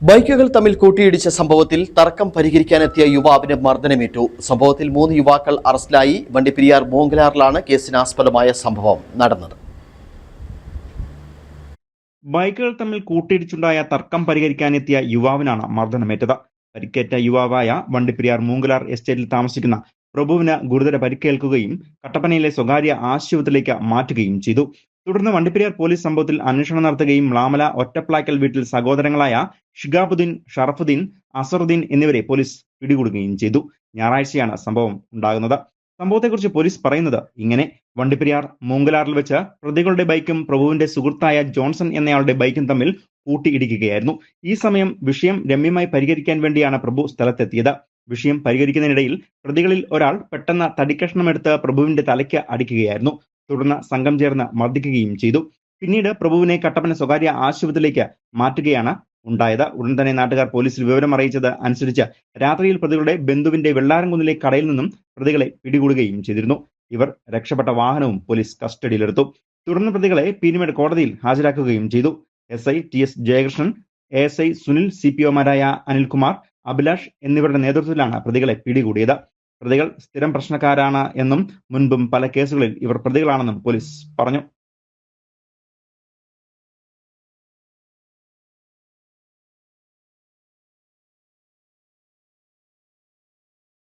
ബൈക്കുകൾ തമ്മിൽ കൂട്ടിയിടിച്ച സംഭവത്തിൽ തർക്കം പരിഹരിക്കാനെത്തിയ യുവാവിന് മർദ്ദനമേറ്റു. സംഭവത്തിൽ 3 യുവാക്കൾ അറസ്റ്റിലായി. വണ്ടിപ്പെരിയാർ മൂങ്കലാറിലാണ് കേസിനാസ്പദമായ സംഭവം നടന്നത്. ബൈക്കുകൾ തമ്മിൽ കൂട്ടിയിടിച്ചുണ്ടായ തർക്കം പരിഹരിക്കാനെത്തിയ യുവാവിനാണ് മർദ്ദനമേറ്റത്. പരിക്കേറ്റ യുവാവായ വണ്ടിപ്പെരിയാർ മൂങ്കലാർ എസ്റ്റേറ്റിൽ താമസിക്കുന്ന പ്രഭുവിന് ഗുരുതര പരിക്കേൽക്കുകയും കട്ടപ്പനയിലെ സ്വകാര്യ ആശുപത്രിയിലേക്ക് മാറ്റുകയും ചെയ്തു. തുടർന്ന് വണ്ടിപ്പെരിയാർ പോലീസ് സംഭവത്തിൽ അന്വേഷണം നടത്തുകയും മ്ലാമല ഒറ്റപ്ലാക്കൽ വീട്ടിൽ സഹോദരങ്ങളായ ഷിഹാബുദ്ദീൻ, ഷറഫുദ്ദീൻ, അസറുദ്ദീൻ എന്നിവരെ പോലീസ് പിടികൂടുകയും ചെയ്തു. ഞായറാഴ്ചയാണ് സംഭവം ഉണ്ടാകുന്നത്. സംഭവത്തെക്കുറിച്ച് പോലീസ് പറയുന്നത് ഇങ്ങനെ: വണ്ടിപ്പെരിയാർ മൂങ്കലാറിൽ വെച്ച് പ്രതികളുടെ ബൈക്കും പ്രഭുവിന്റെ സുഹൃത്തായ ജോൺസൺ എന്നയാളുടെ ബൈക്കും തമ്മിൽ കൂട്ടിയിടിക്കുകയായിരുന്നു. ഈ സമയം വിഷയം രമ്യമായി പരിഹരിക്കാൻ വേണ്ടിയാണ് പ്രഭു സ്ഥലത്തെത്തിയത്. വിഷയം പരിഹരിക്കുന്നതിനിടയിൽ പ്രതികളിൽ ഒരാൾ പെട്ടെന്ന് തടിക്കഷ്ണമെടുത്ത് പ്രഭുവിന്റെ തലയ്ക്ക് അടിക്കുകയായിരുന്നു. തുടർന്ന് സംഘം ചേർന്ന് മർദ്ദിക്കുകയും ചെയ്തു. പിന്നീട് പ്രഭുവിനെ കട്ടപ്പന സ്വകാര്യ ആശുപത്രിയിലേക്ക് മാറ്റുകയാണ് ഉണ്ടായത്. ഉടൻ തന്നെ നാട്ടുകാർ പോലീസിൽ വിവരം അറിയിച്ചത് അനുസരിച്ച് രാത്രിയിൽ പ്രതികളുടെ ബന്ധുവിന്റെ വെള്ളാരംകുന്നിലെ കടയിൽ നിന്നും പ്രതികളെ പിടികൂടുകയും ചെയ്തിരുന്നു. ഇവർ രക്ഷപ്പെട്ട വാഹനവും പോലീസ് കസ്റ്റഡിയിലെടുത്തു. തുടർന്ന് പ്രതികളെ പീരുമേട് കോടതിയിൽ ഹാജരാക്കുകയും ചെയ്തു. SI TS Jayakrishnan, ASI Sunil, CPOമാരായ Anilkumar, Abhilash എന്നിവരുടെ നേതൃത്വത്തിലാണ് പ്രതികളെ പിടികൂടിയത്. പ്രതികൾ സ്ഥിരം പ്രശ്നക്കാരാണ് എന്നും മുൻപും പല കേസുകളിൽ ഇവർ പ്രതികളാണെന്നും പോലീസ് പറഞ്ഞു.